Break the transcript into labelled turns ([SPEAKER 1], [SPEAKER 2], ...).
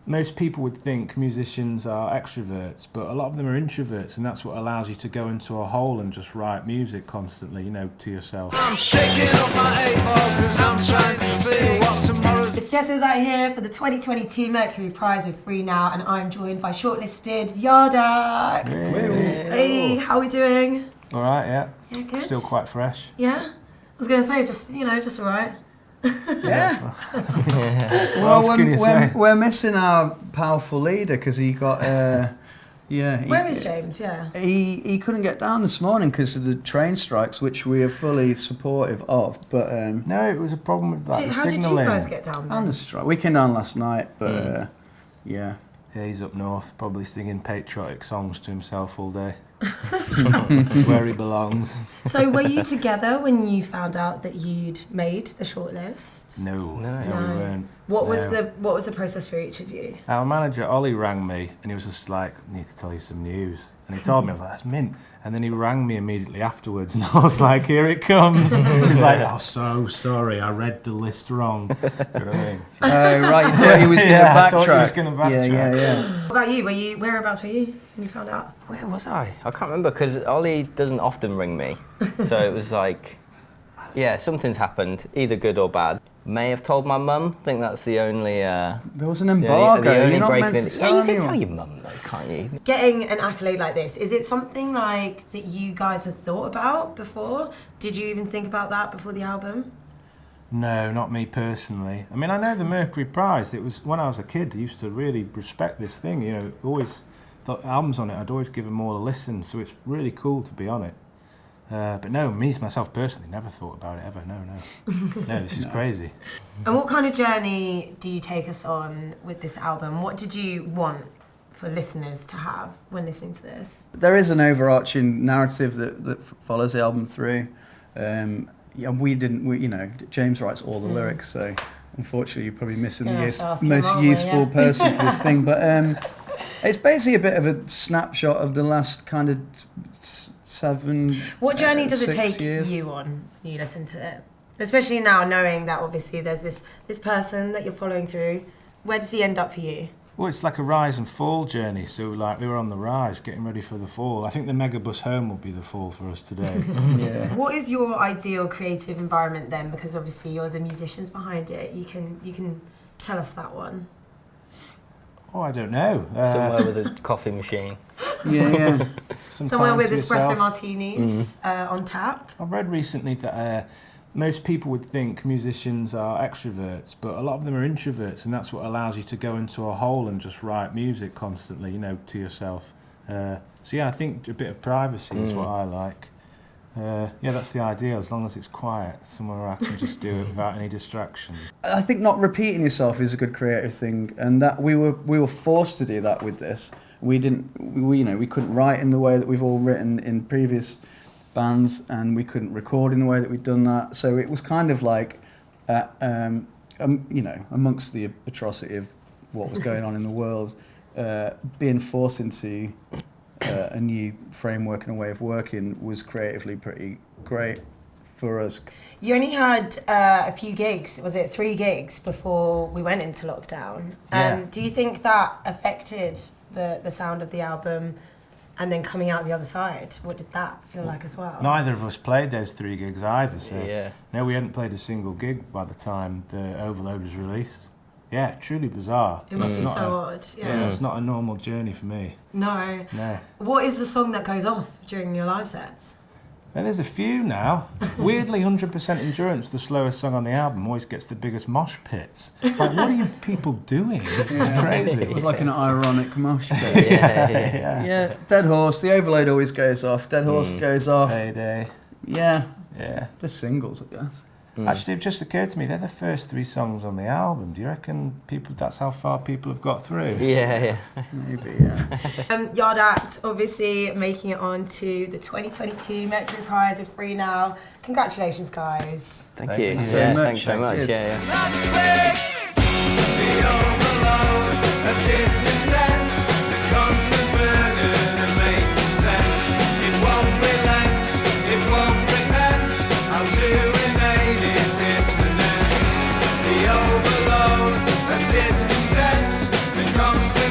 [SPEAKER 1] most people would think musicians are extroverts, but a lot of them are introverts, and that's what allows you to go into a hole and just write music constantly, to yourself.
[SPEAKER 2] I'm shaking up my 8 ball because I'm trying to see what tomorrow's...
[SPEAKER 3] It's Jess Iszatt here for the 2022 Mercury Prize with Free Now, and I'm joined by shortlisted Yardak. Hey, how are we doing?
[SPEAKER 1] All right, yeah.
[SPEAKER 3] Yeah, good.
[SPEAKER 1] Still quite fresh.
[SPEAKER 3] Yeah? I was going to say, just all right.
[SPEAKER 4] Yeah.
[SPEAKER 1] Well,
[SPEAKER 4] we're missing our powerful leader because he got.
[SPEAKER 3] Where is James? Yeah.
[SPEAKER 4] He couldn't get down this morning because of the train strikes, which we are fully supportive of. But
[SPEAKER 1] no, it was a problem with that.
[SPEAKER 3] How did you guys get down then?
[SPEAKER 4] On the strike, we came down last night, but yeah.
[SPEAKER 1] Yeah, he's up north, probably singing patriotic songs to himself all day. Where he belongs.
[SPEAKER 3] So were you together when you found out that you'd made the shortlist?
[SPEAKER 1] No, we weren't.
[SPEAKER 3] What was the process for each of you?
[SPEAKER 1] Our manager Ollie rang me and he was just like, "I need to tell you some news." And he told me, I was like, "That's mint." And then he rang me immediately afterwards and I was like, "Here it comes." He's like, "Oh, so sorry, I read the list wrong." Do you know what I mean? So,
[SPEAKER 4] right, you thought he was going to backtrack.
[SPEAKER 1] I thought he was going to backtrack.
[SPEAKER 4] Yeah.
[SPEAKER 3] What about you? Whereabouts were you when you found out?
[SPEAKER 5] Where was I? I can't remember because Ollie doesn't often ring me. So it was like, yeah, something's happened, either good or bad. May have told my mum. I think that's the only...
[SPEAKER 4] there was an embargo.
[SPEAKER 5] The only
[SPEAKER 4] You're not
[SPEAKER 5] break
[SPEAKER 4] meant
[SPEAKER 5] in.
[SPEAKER 4] to
[SPEAKER 5] Yeah,
[SPEAKER 4] tell
[SPEAKER 5] you can
[SPEAKER 4] anyone.
[SPEAKER 5] tell your mum though, can't you?
[SPEAKER 3] Getting an accolade like this, is it something like that you guys had thought about before? Did you even think about that before the album?
[SPEAKER 1] No, not me personally. I mean, I know the Mercury Prize. It was when I was a kid. I used to really respect this thing. Always thought albums on it. I'd always give them all a listen. So it's really cool to be on it. But no, myself personally, never thought about it ever. No. No, this is crazy.
[SPEAKER 3] And what kind of journey do you take us on with this album? What did you want for listeners to have when listening to this?
[SPEAKER 4] There is an overarching narrative that follows the album through. James writes all the lyrics, so unfortunately you're probably missing the most useful person for this thing. But it's basically a bit of a snapshot of the last kind of 7.
[SPEAKER 3] What journey does it take
[SPEAKER 4] years.
[SPEAKER 3] you on when you listen to it? Especially now knowing that obviously there's this person that you're following through. Where does he end up for you?
[SPEAKER 1] Well, it's like a rise and fall journey. So like we were on the rise, getting ready for the fall. I think the megabus home will be the fall for us today.
[SPEAKER 4] Yeah.
[SPEAKER 3] What is your ideal creative environment then? Because obviously you're the musicians behind it. You can tell us that one.
[SPEAKER 1] Oh, I don't know.
[SPEAKER 5] Somewhere with a coffee machine.
[SPEAKER 4] Yeah.
[SPEAKER 3] Somewhere with espresso martinis on tap.
[SPEAKER 1] I've read recently that most people would think musicians are extroverts, but a lot of them are introverts, and that's what allows you to go into a hole and just write music constantly, to yourself. So yeah, I think a bit of privacy is what I like. Yeah, that's the ideal, as long as it's quiet, somewhere where I can just do it without any distractions.
[SPEAKER 4] I think not repeating yourself is a good creative thing, and that we were forced to do that with this. We couldn't write in the way that we've all written in previous bands, and we couldn't record in the way that we'd done that. So it was kind of like, amongst the atrocity of what was going on in the world, being forced into a new framework and a way of working was creatively pretty great for us.
[SPEAKER 3] You only had a few gigs, was it 3 gigs before we went into lockdown?
[SPEAKER 1] Yeah.
[SPEAKER 3] Do you think that affected the sound of the album and then coming out the other side? What did that feel like as well?
[SPEAKER 1] Neither of us played those 3 gigs either, so
[SPEAKER 5] Yeah.
[SPEAKER 1] no, we hadn't played a single gig by the time the Overload was released. Yeah, truly bizarre.
[SPEAKER 3] It must be
[SPEAKER 1] It's
[SPEAKER 3] so
[SPEAKER 1] not
[SPEAKER 3] odd.
[SPEAKER 1] Yeah, it's not a normal journey for me.
[SPEAKER 3] No.
[SPEAKER 1] No.
[SPEAKER 3] What is the song that goes off during your live sets?
[SPEAKER 1] And there's a few now. Weirdly, 100% Endurance, the slowest song on the album, always gets the biggest mosh pits. It's like, what are you people doing? This is crazy.
[SPEAKER 4] It was like an ironic mosh pit.
[SPEAKER 5] Yeah.
[SPEAKER 4] Dead Horse, the Overload always goes off. Dead Horse goes off.
[SPEAKER 1] Payday.
[SPEAKER 4] Yeah,
[SPEAKER 1] Yeah.
[SPEAKER 4] the singles, I guess.
[SPEAKER 1] Actually, it just occurred to me, they're the first 3 songs on the album. Do you reckon that's how far people have got through?
[SPEAKER 5] Yeah.
[SPEAKER 4] Maybe, yeah.
[SPEAKER 3] Yardak, obviously making it on to the 2022 Mercury Prize with Free Now. Congratulations, guys.
[SPEAKER 5] Thank you.
[SPEAKER 4] you so
[SPEAKER 5] Yeah,
[SPEAKER 4] much.
[SPEAKER 5] thanks so much.
[SPEAKER 4] Cheers.
[SPEAKER 5] Yeah.
[SPEAKER 2] That's big. The overload of discontent, the constant burden of making sense. It won't relent, it won't repent. I'll do remain in dissonance. The overload of discontent, the constant